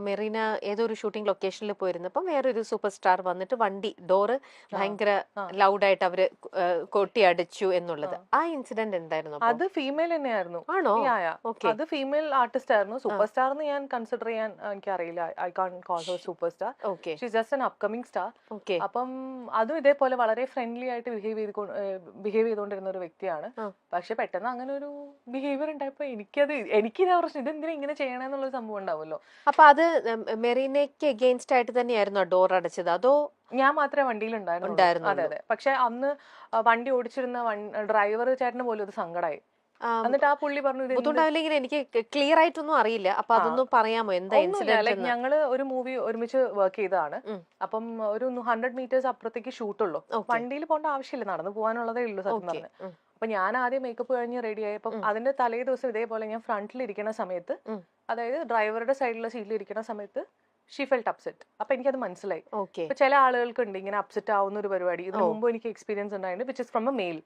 മെറീന ഏതോ ഒരു ഷൂട്ടിംഗ് ലൊക്കേഷനിൽ പോയിരുന്നപ്പം വേറൊരു സൂപ്പർ സ്റ്റാർ വന്നിട്ട് വണ്ടി ഡോറ് ഭയങ്കര ലൗഡായിട്ട് അവര് കൊട്ടി അടിച്ചു എന്നുള്ളത്, ആ ഇൻസിഡന്റ് എന്തായിരുന്നു? അത് ഫീമെയിൽ തന്നെയായിരുന്നു. ആണോ? അത് ഫീമെയിൽ ആർട്ടിസ്റ്റ് ആയിരുന്നു. സൂപ്പർ സ്റ്റാർ എന്ന് ഞാൻ കൺസിഡർ ചെയ്യാൻ എനിക്കറിയില്ല. I can't call her super star. She is just an upcoming star. അപ്പം അതും ഇതേപോലെ വളരെ ഫ്രണ്ട്ലി ആയിട്ട് ബിഹേവ് ചെയ്തുകൊണ്ടിരുന്ന ഒരു വ്യക്തിയാണ്. പക്ഷെ പെട്ടെന്ന് അങ്ങനെ ഒരു ബിഹേവിയർ ഉണ്ടായപ്പോ എനിക്കിതാ പ്രശ്നം, ഇതെന്തിനാ ഇങ്ങനെ ചെയ്യണമെന്നുള്ളൊരു സംഭവം ഉണ്ടാവുമല്ലോ. അപ്പൊ അത് മെറീനയ്ക്ക് എഗെയിൻസ്റ്റ് ആയിട്ട് തന്നെയായിരുന്നു ഡോർ അടച്ചത്, അതോ? ഞാൻ മാത്രമേ വണ്ടിയിൽ ഉണ്ടായിരുന്നു. അതെ അതെ. പക്ഷെ അന്ന് വണ്ടി ഓടിച്ചിരുന്ന ഡ്രൈവർ ചേട്ടന് പോലും അത് സങ്കടമായി. എന്നിട്ട് ആ പുള്ളി പറഞ്ഞു ബുദ്ധിമുട്ടാവില്ലെങ്കിൽ എനിക്ക് ക്ലിയർ ആയിട്ടൊന്നും അറിയില്ല, അപ്പൊ അതൊന്നും പറയാമോ എന്താ ഇൻസിഡന്റ്? ഞങ്ങള് ഒരു മൂവി ഒരുമിച്ച് വർക്ക് ചെയ്തതാണ്. അപ്പം ഒരു 100 മീറ്റേഴ്സ് അപ്പുറത്തേക്ക് ഷൂട്ടുള്ളൂ. വണ്ടിയിൽ പോകേണ്ട ആവശ്യമില്ല, നടന്നു പോകാനുള്ളതേ ഉള്ളൂ സത്യം പറഞ്ഞ്. അപ്പൊ ഞാൻ ആദ്യം മേക്കപ്പ് കഴിഞ്ഞ് റെഡിയായി. അപ്പം അതിന്റെ തലേ ദിവസം ഇതേപോലെ ഞാൻ ഫ്രണ്ടിൽ ഇരിക്കുന്ന സമയത്ത്, അതായത് ഡ്രൈവറുടെ സൈഡിലുള്ള സീറ്റിൽ ഇരിക്കുന്ന സമയത്ത് ഷീ ഫെൽറ്റ് അപ്സെറ്റ്. അപ്പൊ എനിക്കത് മനസ്സിലായി. ഇപ്പൊ ചില ആളുകൾക്ക് ഉണ്ട് ഇങ്ങനെ അപ്സെറ്റ് ആവുന്ന ഒരു പരിപാടി. ഇതിനു മുമ്പ് എനിക്ക് എക്സ്പീരിയൻസ് ഉണ്ടായിരുന്നു, which is from a male.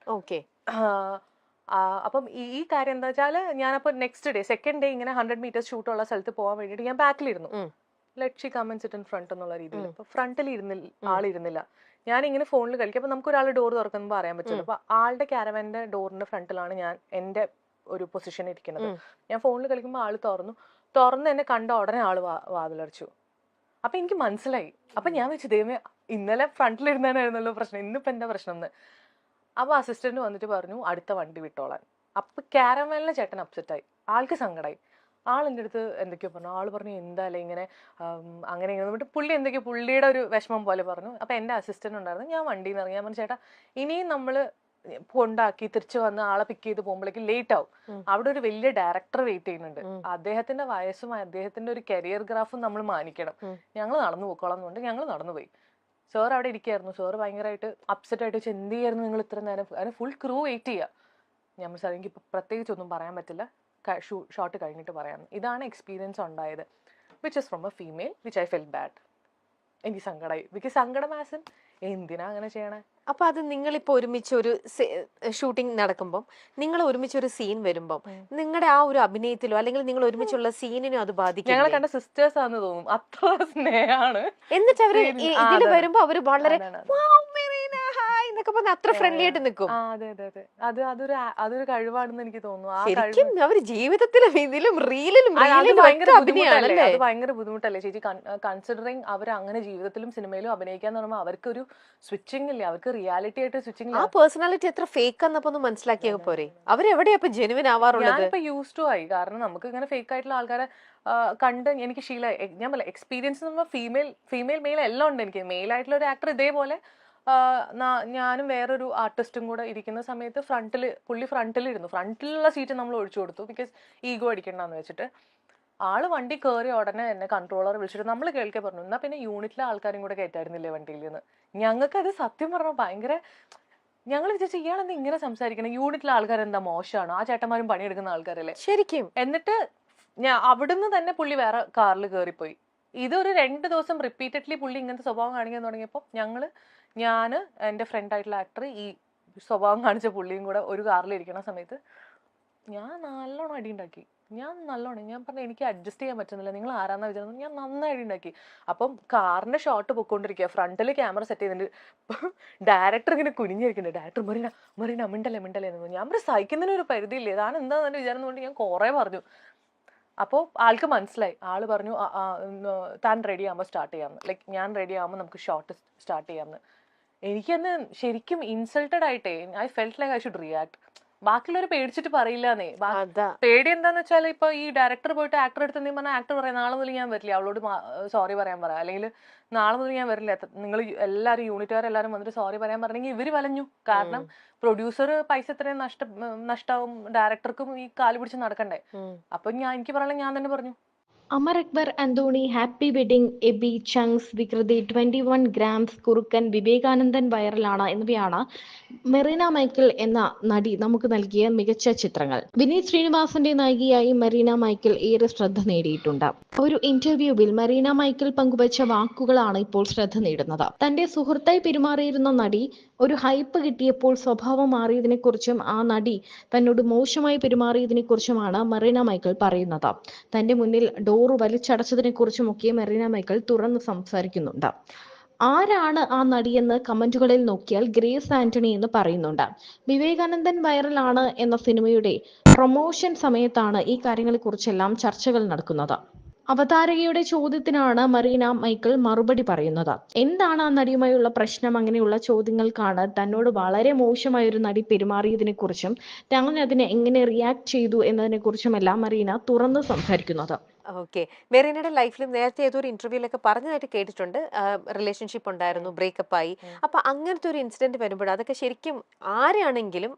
അപ്പം ഈ കാര്യം എന്താ വെച്ചാൽ, ഞാനപ്പോ നെക്സ്റ്റ് ഡേ സെക്കൻഡ് ഡേ ഇങ്ങനെ 100 മീറ്റേഴ്സ് ഷൂട്ടുള്ള സ്ഥലത്ത് പോകാൻ വേണ്ടിയിട്ട് ഞാൻ ബാക്കിലിരുന്നു. Let she come and sit in front എന്നുള്ള രീതിയിൽ. അപ്പൊ ഫ്രണ്ടിൽ ആളിരുന്നില്ല. ഞാൻ ഇങ്ങനെ ഫോണിൽ കളിക്കും. അപ്പൊ നമുക്ക് ഒരാൾ ഡോർ തുറക്കുമ്പോൾ അറിയാൻ പറ്റില്ല. അപ്പൊ ആളുടെ ക്യാരവാന്റെ ഡോറിന്റെ ഫ്രണ്ടിലാണ് ഞാൻ എന്റെ ഒരു പൊസിഷൻ ഇരിക്കുന്നത്. ഞാൻ ഫോണിൽ കളിക്കുമ്പോൾ ആള് തുറന്ന് എന്നെ കണ്ട ഉടനെ ആള് വാതിലടച്ചു. അപ്പൊ എനിക്ക് മനസ്സിലായി. അപ്പൊ ഞാൻ വെച്ചു, ദൈവമേ, ഇന്നലെ ഫ്രണ്ടിലിരുന്നാനായിരുന്നല്ലോ പ്രശ്നം, ഇന്നിപ്പോ എന്താ പ്രശ്നം എന്ന്. അപ്പൊ അസിസ്റ്റന്റ് വന്നിട്ട് പറഞ്ഞു അടുത്ത വണ്ടി വിട്ടോളാൻ. അപ്പൊ ക്യാരമലിനെ ചേട്ടൻ അപ്സെറ്റായി, ആൾക്ക് സങ്കടമായി. ആളെൻ്റെ അടുത്ത് എന്തൊക്കെയോ പറഞ്ഞു. ആള് പറഞ്ഞു എന്തായാലും ഇങ്ങനെ അങ്ങനെ ഇങ്ങനെ പുള്ളി എന്തൊക്കെയോ പുള്ളിയുടെ ഒരു വിഷമം പോലെ പറഞ്ഞു. അപ്പൊ എന്റെ അസിസ്റ്റന്റ് ഉണ്ടായിരുന്നു. ഞാൻ വണ്ടിയിൽ നിന്ന് ഇറങ്ങി. ഞാൻ പറഞ്ഞു, ചേട്ടാ ഇനിയും നമ്മള് കൊണ്ടാക്കി തിരിച്ചു വന്ന് ആളെ പിക്ക് ചെയ്ത് പോകുമ്പോഴേക്കും ലേറ്റ് ആവും. അവിടെ ഒരു വലിയ ഡയറക്ടർ വെയിറ്റ് ചെയ്യുന്നുണ്ട്. അദ്ദേഹത്തിന്റെ വയസ്സും അദ്ദേഹത്തിന്റെ ഒരു കരിയർ ഗ്രാഫും നമ്മൾ മാനിക്കണം. ഞങ്ങൾ നടന്നു പോയിക്കോളാം എന്നുകൊണ്ട് ഞങ്ങൾ നടന്നുപോയി. സാർ അവിടെ ഇരിക്കുകയായിരുന്നു. സാർ ഭയങ്കരമായിട്ട് അപ്സെറ്റ് ആയിട്ട് വെച്ച്, എന്ത് ചെയ്യായിരുന്നു നിങ്ങൾ ഇത്ര നേരം? അതിന് ഫുൾ ക്രൂ വെയിറ്റ് ചെയ്യുക. ഞാൻ സാർ എനിക്ക് പ്രത്യേകിച്ച് ഒന്നും പറയാൻ പറ്റില്ല, ഷോട്ട് കഴിഞ്ഞിട്ട് പറയാം. ഇതാണ് എക്സ്പീരിയൻസ് ഉണ്ടായത്, which is from a female, which I felt bad. എനിക്ക് സങ്കടമായി. ബിക്കോസ് സങ്കടം ആസൻ എന്തിനാ അങ്ങനെ ചെയ്യണേ? അപ്പൊ അത് നിങ്ങളിപ്പോ ഒരുമിച്ച് ഒരു ഷൂട്ടിംഗ് നടക്കുമ്പോൾ, നിങ്ങൾ ഒരുമിച്ച് ഒരു സീൻ വരുമ്പോൾ, നിങ്ങളുടെ ആ ഒരു അഭിനയത്തിലോ അല്ലെങ്കിൽ നിങ്ങൾ ഒരുമിച്ചുള്ള സീനിനോ അത് ബാധിക്കും? ഞങ്ങളെ കണ്ട സിസ്റ്റേഴ്സ് ആണെന്ന് തോന്നും, അത്ര സ്നേഹമാണ്. എന്നിട്ട് അവര് ഇതിൽ വരുമ്പോ അവര് വളരെ എന്നൊക്കെ പറഞ്ഞ അത്ര ഫ്രണ്ട്ലി ആയിട്ട് നിൽക്കും. അതെ അതെ അതെ. അതൊരു കഴിവാണെന്ന് എനിക്ക് തോന്നുന്നു. ശരിക്കും അവര് ജീവിതത്തിലും ഇതിലും റീലിലും ഭയങ്കര ബുദ്ധിമുട്ടല്ലേ ചേച്ചി? കൺസിഡറിങ് അവർ അങ്ങനെ ജീവിതത്തിലും സിനിമയിലും അഭിനയിക്കാന്ന് പറയുമ്പോൾ അവർക്കൊരു സ്വിച്ചിങ് ഇല്ല, അവർക്ക് റിയാലിറ്റി ആയിട്ട് സ്വിച്ചിങ്. ആ പേഴ്സണാലിറ്റി എത്ര ഫേക്ക് ആണെന്നപ്പോ ഒന്ന് മനസ്സിലാക്കിയ പോരെ. അവരെവിടെയാ ഇപ്പൊ ജെനുവിൻ ആവാറുള്ളത്? ഞാനിപ്പോ യൂസ് ടു ആയി. കാരണം നമുക്ക് ഇങ്ങനെ ഫേക്ക് ആയിട്ടുള്ള ആൾക്കാരെ കണ്ട് എനിക്ക് ശീലമായി. ഞാൻ പറയാം, എക്സ്പീരിയൻസ് എന്ന് പറയുമ്പോൾ ഫീമെയിൽ മെയിൽ എല്ലാം ഉണ്ട് എനിക്ക്. മെയിൽ ആയിട്ടുള്ള ഒരു ആക്ടർ ഇതേപോലെ ഞാനും വേറൊരു ആർട്ടിസ്റ്റും കൂടെ ഇരിക്കുന്ന സമയത്ത് പുള്ളി ഫ്രണ്ടിലിരുന്നു. ഫ്രണ്ടിലുള്ള സീറ്റ് നമ്മൾ ഒഴിച്ചു കൊടുത്തു, ബിക്കോസ് ഈഗോ അടിക്കണ്ടെന്ന് വെച്ചിട്ട്. ആള് വണ്ടി കയറി ഉടനെ എന്നെ കൺട്രോളർ വിളിച്ചിട്ട് നമ്മൾ കേൾക്കെ പറഞ്ഞു, എന്നാ പിന്നെ യൂണിറ്റിലെ ആൾക്കാരും കൂടെ കയറ്റായിരുന്നില്ലേ വണ്ടിയിൽ നിന്ന്. ഞങ്ങൾക്ക് അത് സത്യം പറഞ്ഞാൽ ഭയങ്കര, ഞങ്ങൾ വിചാരിച്ചു ഇയാളെന്താ ഇങ്ങനെ സംസാരിക്കണം, യൂണിറ്റിലെ ആൾക്കാരെന്താ മോശമാണ്, ആ ചേട്ടന്മാരും പണിയെടുക്കുന്ന ആൾക്കാരല്ലേ ശരിക്കും. എന്നിട്ട് അവിടുന്ന് തന്നെ പുള്ളി വേറെ കാറിൽ കയറിപ്പോയി. ഇതൊരു 2 ദിവസം റിപ്പീറ്റഡ്ലി പുള്ളി ഇങ്ങനത്തെ സ്വഭാവം കാണിക്കാൻ തുടങ്ങിയപ്പോൾ ഞാൻ എൻ്റെ ഫ്രണ്ട് ആയിട്ടുള്ള ആക്ടർ ഈ സ്വഭാവം കാണിച്ച പുള്ളിയും കൂടെ ഒരു കാറിൽ ഇരിക്കുന്ന സമയത്ത് ഞാൻ നല്ലോണം അടിയുണ്ടാക്കി. ഞാൻ പറഞ്ഞു എനിക്ക് അഡ്ജസ്റ്റ് ചെയ്യാൻ പറ്റുന്നില്ല, നിങ്ങൾ ആരാന്നാ വിചാരിച്ചത്. ഞാൻ നന്നായി അടിയുണ്ടാക്കി. അപ്പം കാറിന്റെ ഷോട്ട് പൊയ്ക്കൊണ്ടിരിക്കുക, ഫ്രണ്ടിൽ ക്യാമറ സെറ്റ് ചെയ്തിട്ടുണ്ട്. ഡയറക്ടർ ഇങ്ങനെ കുനിഞ്ഞിരിക്കുന്നുണ്ട്. ഡയറക്ടർ മറീന മിണ്ടല്ലേ എന്ന്. ഞാൻ പറഞ്ഞു സഹിക്കുന്നതിന് ഒരു പരിധിയില്ലേ, ഇതാണ് എന്താന്ന് വിചാരിച്ചുകൊണ്ട് ഞാൻ കുറെ പറഞ്ഞു. അപ്പോൾ ആൾക്ക് മനസ്സിലായി. ആള് പറഞ്ഞു താൻ റെഡി ആകുമ്പോൾ സ്റ്റാർട്ട് ചെയ്യാമെന്ന്. ലൈക്ക് ഞാൻ റെഡി ആകുമ്പോൾ നമുക്ക് ഷോട്ട് സ്റ്റാർട്ട് ചെയ്യാമെന്ന്. എനിക്കന്ന് ശരിക്കും ഇൻസൾട്ടഡ് ആയിട്ടേ, I felt like I should react. ബാക്കിയുള്ളവർ പേടിച്ചിട്ട് പറയില്ലാന്നേ. പേടി എന്താന്ന് വെച്ചാൽ, ഇപ്പൊ ഈ ഡയറക്ടർ പോയിട്ട് ആക്ടർ എടുത്ത് എന്തെങ്കിലും പറഞ്ഞാൽ ആക്ടർ പറയാം നാളെ മുതൽ ഞാൻ വരില്ല, അവളോട് സോറി പറയാൻ പറയാം, അല്ലെങ്കിൽ നാളെ മുതൽ ഞാൻ വരില്ല, നിങ്ങൾ എല്ലാവരും യൂണിറ്റുകാരെല്ലാവരും വന്നിട്ട് സോറി പറയാൻ പറഞ്ഞെങ്കിൽ ഇവര് വലഞ്ഞു. കാരണം പ്രൊഡ്യൂസർ പൈസ എത്രയും നഷ്ടമാവും, ഡയറക്ടർക്കും ഈ കാല് പിടിച്ച് നടക്കണ്ടേ. അപ്പൊ എനിക്ക് പറയാനുള്ള ഞാൻ തന്നെ പറഞ്ഞു. Amar Akbar Anthony, happy wedding, Aby, chunks, Vikruthi, 21 grams, കുറുക്കൻ, വിവേകാനന്ദൻ വൈറലാണ് എന്നിവയാണ് മെറീന മൈക്കിൾ എന്ന നടി നമുക്ക് നൽകിയ മികച്ച ചിത്രങ്ങൾ. വിനീത് ശ്രീനിവാസന്റെ നായികയായി മെറീന മൈക്കിൾ ഏറെ ശ്രദ്ധ നേടിയിട്ടുണ്ട്. ഒരു ഇന്റർവ്യൂവിൽ മെറീന മൈക്കിൾ പങ്കുവച്ച വാക്കുകളാണ് ഇപ്പോൾ ശ്രദ്ധ നേടുന്നത്. തന്റെ സുഹൃത്തായി പെരുമാറിയിരുന്ന നടി ഒരു ഹൈപ്പ് കിട്ടിയപ്പോൾ സ്വഭാവം മാറിയതിനെക്കുറിച്ചും ആ നടി തന്നോട് മോശമായി പെരുമാറിയതിനെക്കുറിച്ചുമാണ് മെറീന മൈക്കിൾ പറയുന്നത്. തന്റെ മുന്നിൽ ഡോറ് വലിച്ചടച്ചതിനെക്കുറിച്ചുമൊക്കെ മെറീന മൈക്കിൾ തുറന്ന് സംസാരിക്കുന്നുണ്ട്. ആരാണ് ആ നടിയെന്ന് കമന്റുകളിൽ നോക്കിയാൽ ഗ്രേസ് ആന്റണി എന്ന് പറയുന്നുണ്ട്. വിവേകാനന്ദൻ വൈറലാണ് എന്ന സിനിമയുടെ പ്രൊമോഷൻ സമയത്താണ് ഈ കാര്യങ്ങളെക്കുറിച്ചെല്ലാം ചർച്ചകൾ നടക്കുന്നത്. അവതാരകയുടെ ചോദ്യത്തിനാണ് മറീന മൈക്കിൾ മറുപടി പറയുന്നത്. എന്താണ് ആ നടിയുമായുള്ള പ്രശ്നം? അങ്ങനെയുള്ള ചോദ്യങ്ങൾക്കാണ് തന്നോട് വളരെ മോശമായ ഒരു നടി പെരുമാറിയതിനെ കുറിച്ചും താൻ അതിനെ എങ്ങനെ റിയാക്ട് ചെയ്തു എന്നതിനെ കുറിച്ചുമെല്ലാം മറീന തുറന്ന് സംസാരിക്കുന്നത്. ഓക്കെ. മെറീനയുടെ ലൈഫിലും നേരത്തെ ഏതൊരു ഇന്റർവ്യൂലൊക്കെ പറഞ്ഞതായിട്ട് കേട്ടിട്ടുണ്ട്. റിലേഷൻഷിപ്പ് ഉണ്ടായിരുന്നു, ബ്രേക്കപ്പ് ആയി. അപ്പൊ അങ്ങനത്തെ ഒരു ഇൻസിഡന്റ് വരുമ്പോൾ അതൊക്കെ ശരിക്കും ആരാണെങ്കിലും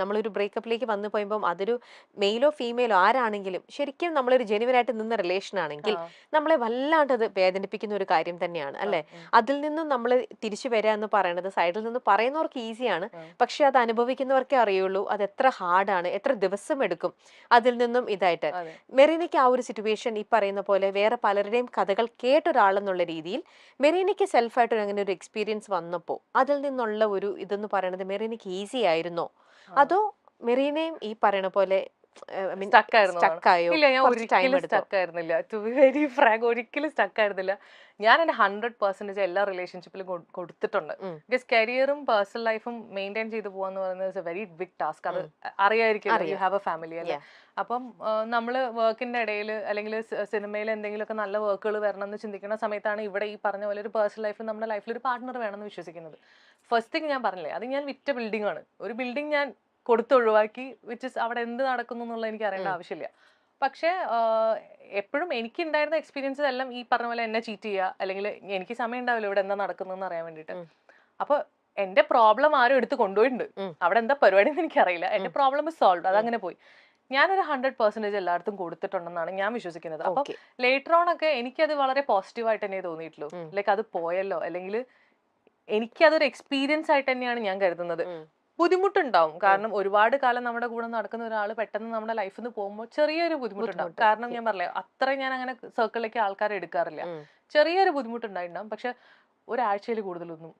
നമ്മളൊരു ബ്രേക്കപ്പിലേക്ക് വന്നു പോയുമ്പോൾ അതൊരു മെയിലോ ഫീമെയിലോ ആരാണെങ്കിലും ശരിക്കും നമ്മളൊരു ജെനുവനായിട്ട് നിന്ന റിലേഷൻ ആണെങ്കിൽ നമ്മളെ വല്ലാണ്ട് അത് വേദനിപ്പിക്കുന്ന ഒരു കാര്യം തന്നെയാണ് അല്ലെ. അതിൽ നിന്നും നമ്മൾ തിരിച്ചു വരിക എന്ന് പറയുന്നത് സൈഡിൽ നിന്ന് പറയുന്നവർക്ക് ഈസിയാണ്, പക്ഷെ അത് അനുഭവിക്കുന്നവർക്കേ അറിയുള്ളൂ അത് എത്ര ഹാർഡാണ്, എത്ര ദിവസം എടുക്കും അതിൽ നിന്നും ഇതായിട്ട്. മെറീനയ്ക്ക് ആ ഒരു സിറ്റുവേഷൻ ഈ പറയുന്ന പോലെ വേറെ പലരുടെയും കഥകൾ കേട്ടൊരാളെന്നുള്ള രീതിയിൽ മെറീനയ്ക്ക് സെൽഫായിട്ട് അങ്ങനെ ഒരു എക്സ്പീരിയൻസ് വന്നപ്പോൾ അതിൽ നിന്നുള്ള ഒരു ഇതെന്ന് പറയുന്നത് മെറീനയ്ക്ക് ഈസി ആയിരുന്നോ, അതോ മെറീനയും ഈ പറയുന്ന പോലെ ഇല്ല, ഞാൻ ഒരിക്കലും സ്റ്റക്ക് ആയിരുന്നില്ല. ടു ബി വെരി ഫ്രാങ്ക്, ഒരിക്കലും സ്റ്റക്ക് ആയിരുന്നില്ല. ഞാൻ എന്റെ 100% എല്ലാ റിലേഷൻഷിപ്പിലും കൊടുത്തിട്ടുണ്ട്. ബിക്കോസ് കരിയറും പേഴ്സണൽ ലൈഫും മെയിൻറ്റെയിൻ ചെയ്ത് പോകാന്ന് പറയുന്നത് വെരി ബിഗ് ടാസ്ക്. അത് അറിയായിരിക്കും, യു ഹാവ് എ ഫാമിലി അല്ലേ. അപ്പം നമ്മള് വർക്കിന്റെ ഇടയിൽ അല്ലെങ്കിൽ സിനിമയിൽ എന്തെങ്കിലുമൊക്കെ നല്ല വർക്കുകൾ വരണം എന്ന് ചിന്തിക്കുന്ന സമയത്താണ് ഇവിടെ ഈ പറഞ്ഞ പോലെ ഒരു പേഴ്സണൽ ലൈഫ് നമ്മുടെ ലൈഫിൽ ഒരു പാർട്ട്ണർ വേണമെന്ന് വിശ്വസിക്കുന്നത്. ഫസ്റ്റ് തിങ് ഞാൻ പറഞ്ഞില്ലേ, അത് ഞാൻ വിറ്റ ബിൽഡിംഗ് ആണ്. ഒരു ബിൽഡിംഗ് ഞാൻ കൊടുത്തൊഴിവാക്കി, വിച്ച് ഇസ് അവിടെ എന്ത് നടക്കുന്നു എന്നുള്ള എനിക്ക് അറിയേണ്ട ആവശ്യമില്ല. പക്ഷേ എപ്പോഴും എനിക്ക് ഉണ്ടായിരുന്ന എക്സ്പീരിയൻസ് എല്ലാം ഈ പറഞ്ഞ പോലെ എന്നെ ചീറ്റ് ചെയ്യുക, അല്ലെങ്കിൽ എനിക്ക് സമയം ഉണ്ടാവില്ല ഇവിടെ എന്താ നടക്കുന്നതെന്ന് അറിയാൻ വേണ്ടിയിട്ട്. അപ്പൊ എന്റെ പ്രോബ്ലം ആരും എടുത്ത് കൊണ്ടുപോയിട്ടുണ്ട്, അവിടെ എന്താ പരിപാടി എന്ന് എനിക്കറിയില്ല. എന്റെ പ്രോബ്ലം സോൾവ്, അതങ്ങനെ പോയി. ഞാനൊരു 100% എല്ലായിടത്തും കൊടുത്തിട്ടുണ്ടെന്നാണ് ഞാൻ വിശ്വസിക്കുന്നത്. അപ്പൊ ലേറ്റർ ഓൺ ഒക്കെ എനിക്കത് വളരെ പോസിറ്റീവായിട്ട് തന്നെ തോന്നിയിട്ടുള്ളൂ. ലൈക്ക് അത് പോയല്ലോ, അല്ലെങ്കിൽ എനിക്കതൊരു എക്സ്പീരിയൻസ് ആയിട്ട് തന്നെയാണ് ഞാൻ കരുതുന്നത്. ബുദ്ധിമുട്ടുണ്ടാവും, കാരണം ഒരുപാട് കാലം നമ്മുടെ കൂടെ നടക്കുന്ന ഒരാൾ പെട്ടെന്ന് നമ്മുടെ ലൈഫിൽ നിന്ന് പോകുമ്പോൾ ചെറിയൊരു ബുദ്ധിമുട്ടുണ്ടാവും. കാരണം ഞാൻ പറഞ്ഞില്ലേ, അത്ര ഞാൻ അങ്ങനെ സർക്കിളിലേക്ക് ആൾക്കാരെ എടുക്കാറില്ല. ചെറിയൊരു ബുദ്ധിമുട്ടുണ്ടായിട്ടുണ്ടാവും, പക്ഷെ ഒരാഴ്ചയിൽ കൂടുതലൊന്നും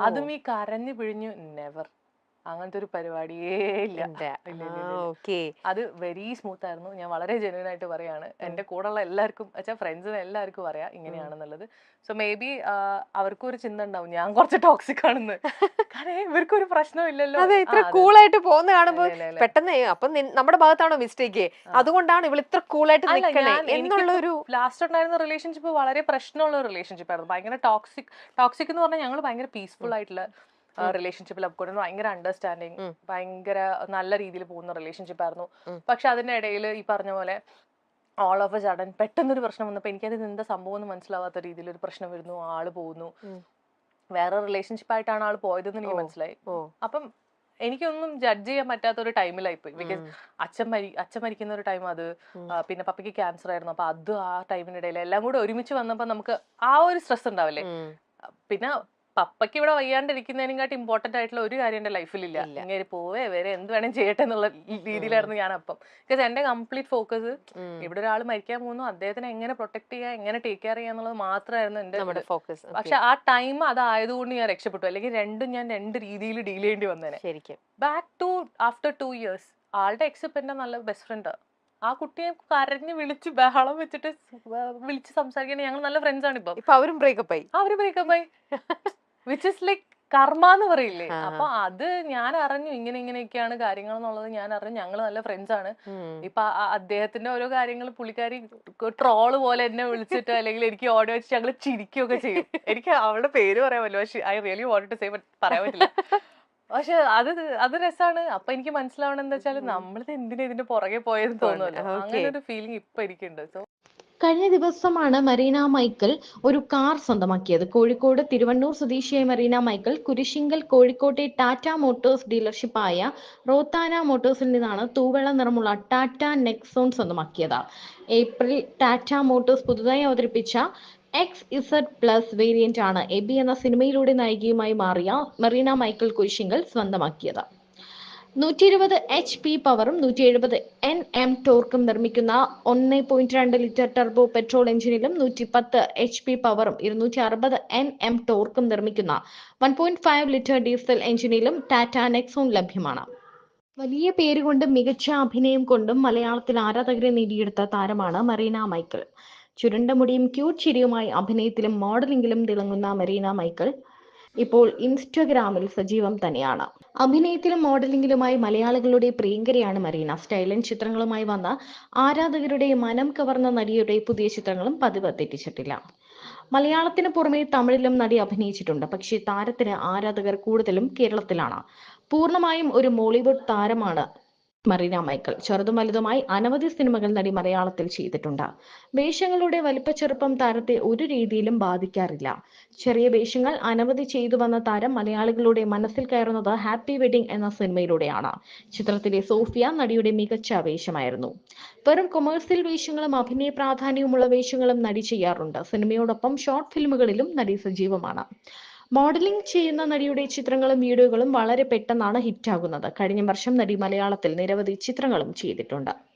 അതും ഈ കരഞ്ഞു പിഴിഞ്ഞു നെവർ, അങ്ങനത്തെ ഒരു പരിപാടിയേ ഇല്ല. അത് വെരി സ്മൂത്ത് ആയിരുന്നു. ഞാൻ വളരെ ജെന്യൂൻ ആയിട്ട് പറയാണ്. എന്റെ കൂടെയുള്ള എല്ലാവർക്കും വെച്ചാൽ ഫ്രണ്ട്സിന് എല്ലാവർക്കും അറിയാം ഇങ്ങനെയാണെന്നുള്ളത്. സോ മേ ബി അവർക്കും ഒരു ചിന്ത ഉണ്ടാവും ഞാൻ കുറച്ച് ടോക്സിക് ആണെന്ന്. കാരണം ഇവർക്കും ഒരു പ്രശ്നമില്ലല്ലോ. അതെ, ഇത്ര കൂളായിട്ട് പോകുന്ന കാണുമ്പോൾ പെട്ടെന്ന് അപ്പൊ നമ്മുടെ ഭാഗത്താണോ മിസ്റ്റേക്ക്, അതുകൊണ്ടാണ് ഇവൾ ഇത്ര കൂളായിട്ട് എന്നുള്ള ഒരു. ലാസ്റ്റ് ഉണ്ടായിരുന്ന റിലേഷൻഷിപ്പ് വളരെ പ്രശ്നമുള്ള റിലേഷൻഷിപ്പ് ആയിരുന്നു. ഭയങ്കര ടോക്സിക് എന്ന് പറഞ്ഞാൽ ഞങ്ങൾ ഭയങ്കര പീസ്ഫുൾ ആയിട്ടുള്ള റിലേഷൻഷിപ്പിൽ അപ്കൂടുന്നു, ഭയങ്കര അണ്ടർസ്റ്റാൻഡിങ്, ഭയങ്കര നല്ല രീതിയിൽ പോകുന്ന റിലേഷൻഷിപ്പ് ആയിരുന്നു. പക്ഷെ അതിന്റെ ഇടയിൽ ഈ പറഞ്ഞ പോലെ ഓൾ ഓഫ് എ സഡൻ പെട്ടെന്നൊരു പ്രശ്നം വന്നപ്പോൾ എനിക്കത് എന്താ സംഭവം എന്ന് മനസ്സിലാവാത്ത രീതിയിൽ ഒരു പ്രശ്നം വരുന്നു, ആള് പോകുന്നു, വേറെ റിലേഷൻഷിപ്പ് ആയിട്ടാണ് ആള് പോയതെന്ന് എനിക്ക് മനസ്സിലായി. അപ്പം എനിക്കൊന്നും ജഡ്ജ് ചെയ്യാൻ പറ്റാത്ത ഒരു ടൈമിലായി പോയി. ബിക്കോസ് അച്ഛൻ മരിക്കുന്ന ഒരു ടൈം, അത് പിന്നെ പപ്പയ്ക്ക് ക്യാൻസർ ആയിരുന്നു. അപ്പൊ അത് ആ ടൈമിനിടയിൽ എല്ലാം കൂടെ ഒരുമിച്ച് വന്നപ്പോ നമുക്ക് ആ ഒരു സ്ട്രെസ് ഉണ്ടാവില്ലേ. പിന്നെ പപ്പയ്ക്ക് ഇവിടെ വയ്യാണ്ടിരിക്കുന്നതിനെക്കാട്ടി ഇമ്പോർട്ടന്റ് ആയിട്ടുള്ള ഒരു കാര്യം എന്റെ ലൈഫിലില്ല. ഇങ്ങനെ പോവേ വരെ എന്ത് വേണം ചെയ്യട്ടെ എന്നുള്ള രീതിയിലായിരുന്നു ഞാൻ അപ്പം. ബിക്കോസ് എന്റെ കംപ്ലീറ്റ് ഫോക്കസ് ഇവിടെ ഒരാൾ മരിക്കാൻ പോകുന്നു, അദ്ദേഹത്തിനെ എങ്ങനെ പ്രൊട്ടക്ട് ചെയ്യുക, എങ്ങനെ ടേക്ക് കെയർ ചെയ്യുക എന്നുള്ളത് മാത്രമായിരുന്നു എന്റെ ഫോക്കസ്. പക്ഷെ ആ ടൈം അതായതുകൊണ്ട് ഞാൻ രക്ഷപ്പെട്ടു. അല്ലെങ്കിൽ ഞാൻ രണ്ട് രീതിയിൽ ഡീൽ ചെയ്യേണ്ടി വന്നേനെ. ശരിക്കും ബാക്ക് ടു ആഫ്റ്റർ 2 years ആളുടെ എക്സ് ഇപ്പൊ എന്റെ നല്ല ബെസ്റ്റ് ഫ്രണ്ട്. ആ കുട്ടിയെ കരഞ്ഞ് വിളിച്ച് ബഹളം വെച്ചിട്ട് വിളിച്ച് സംസാരിക്കാൻ ഞങ്ങൾ നല്ല ഫ്രണ്ട്സ് ആണ്. ഇപ്പൊ അവരും ബ്രേക്കപ്പ് ആയി വിച്ച് ഇസ് ലൈക്ക് കർമ്മ എന്ന് പറയില്ലേ. അപ്പൊ അത് ഞാൻ അറിഞ്ഞു ഇങ്ങനെയൊക്കെയാണ് കാര്യങ്ങൾ എന്നുള്ളത് ഞാൻ അറിഞ്ഞു. ഞങ്ങൾ നല്ല ഫ്രണ്ട്സ് ആണ്. ഇപ്പൊ അദ്ദേഹത്തിന്റെ ഓരോ കാര്യങ്ങൾ പുള്ളിക്കാരി ട്രോള് പോലെ എന്നെ വിളിച്ചിട്ട് അല്ലെങ്കിൽ എനിക്ക് ഓഡിയോ വെച്ച് ഞങ്ങൾ ചിരിക്കുകയൊക്കെ ചെയ്യും. എനിക്ക് അവളുടെ പേര് പറയാൻ പറ്റില്ല, പക്ഷെ I really wanted to say, but പറയാൻ പറ്റില്ല. പക്ഷെ അത് രസമാണ്. അപ്പൊ എനിക്ക് മനസ്സിലാവണം എന്താ വെച്ചാൽ നമ്മളിത് എന്തിനാ ഇതിന്റെ പുറകെ പോയെന്ന് തോന്നുമല്ലോ. അങ്ങനെ ഒരു ഫീലിംഗ് ഇപ്പൊ എനിക്കുണ്ട്. സോ കഴിഞ്ഞ ദിവസമാണ് മറീന മൈക്കിൾ ഒരു കാർ സ്വന്തമാക്കിയത്. കോഴിക്കോട് തിരുവണ്ണൂർ സ്വദേശിയായ മറീന മൈക്കിൾ കുരിശിങ്കൽ കോഴിക്കോട്ടെ ടാറ്റ മോട്ടോഴ്സ് ഡീലർഷിപ്പായ റോത്താന മോട്ടോഴ്സിൽ നിന്നാണ് തൂവെള്ള നിറമുള്ള ടാറ്റ നെക്സോൺ സ്വന്തമാക്കിയത്. ഏപ്രിൽ ടാറ്റ മോട്ടോഴ്സ് പുതുതായി അവതരിപ്പിച്ച XZ+ വേരിയന്റ് ആണ് എബി എന്ന സിനിമയിലൂടെ നായികയുമായി മാറിയ മറീന മൈക്കിൾ കുരിശിങ്കൽ സ്വന്തമാക്കിയത്. 120 HP പവറും 170 Nm ടോർക്കും നിർമ്മിക്കുന്ന 1.2 ലിറ്റർ ടർബോ പെട്രോൾ എഞ്ചിനിലും 110 HP പവറും 260 Nm ടോർക്കും നിർമ്മിക്കുന്ന 1.5 ലിറ്റർ ഡീസൽ എഞ്ചിനിലും ടാറ്റ നെക്സോൺ ലഭ്യമാണ്. വലിയ പേരുകൊണ്ടും മികച്ച അഭിനയം കൊണ്ടും മലയാളത്തിൽ ആരാധകരെ നേടിയെടുത്ത താരമാണ് മറീന മൈക്കിൾ. ചുരുണ്ട മുടിയും ക്യൂട്ട് ചിരിയുമായി അഭിനയത്തിലും മോഡലിംഗിലും തിളങ്ങുന്ന മറീന മൈക്കിൾ ഇപ്പോൾ ഇൻസ്റ്റഗ്രാമിൽ സജീവം തന്നെയാണ്. അഭിനയത്തിലും മോഡലിംഗിലുമായി മലയാളികളുടെ പ്രിയങ്കരിയാണ് മറീന. സ്റ്റൈലൻ ചിത്രങ്ങളുമായി വന്ന ആരാധകരുടെ മനം കവർന്ന നടിയുടെ പുതിയ ചിത്രങ്ങളും പതിവ് തെറ്റിച്ചിട്ടില്ല. മലയാളത്തിന് പുറമെ തമിഴിലും നടി അഭിനയിച്ചിട്ടുണ്ട്. പക്ഷേ താരത്തിന് ആരാധകർ കൂടുതലും കേരളത്തിലാണ്. പൂർണ്ണമായും ഒരു മോളിവുഡ് താരമാണ് മറീന മൈക്കിൾ. ചെറുതും വലുതുമായി അനവധി സിനിമകൾ നടി മലയാളത്തിൽ ചെയ്തിട്ടുണ്ട്. വേഷങ്ങളുടെ വലിപ്പച്ചെറുപ്പം താരത്തെ ഒരു രീതിയിലും ബാധിക്കാറില്ല. ചെറിയ വേഷങ്ങൾ അനവധി ചെയ്തു വന്ന താരം മലയാളികളുടെ മനസ്സിൽ കയറുന്നത് ഹാപ്പി വെഡിങ് എന്ന സിനിമയിലൂടെയാണ്. ചിത്രത്തിലെ സോഫിയ നടിയുടെ മികച്ച വേഷമായിരുന്നു. വെറും കൊമേഴ്സ്യൽ വേഷങ്ങളും അഭിനയ പ്രാധാന്യവുമുള്ള വേഷങ്ങളും നടി ചെയ്യാറുണ്ട്. സിനിമയോടൊപ്പം ഷോർട്ട് ഫിലിമുകളിലും നടി സജീവമാണ്. മോഡലിംഗ് ചെയ്യുന്ന നടിയുടെ ചിത്രങ്ങളും വീഡിയോകളും വളരെ പെട്ടെന്നാണ് ഹിറ്റാകുന്നത്. കഴിഞ്ഞ വർഷം നടി മലയാളത്തിൽ നിരവധി ചിത്രങ്ങളും ചെയ്തിട്ടുണ്ട്.